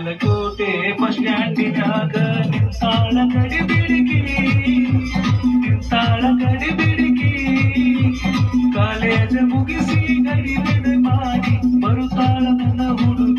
Bagalkot bus ಸ್ಟ್ಯಾಂಡಿನಾಗ ನಿಂತಾಳ ಗಡಿಬಿಡಿಗಿ ನಿಂತಾಳ ಗಡಿಬಿಡಿಗಿ college ಮುಗಿಸಿ ಗಡಿಬಿಡಿ ಮಾಡಿ ಬರುತ್ತಾಳ ನನ್ನ ಹುಡುಗಿ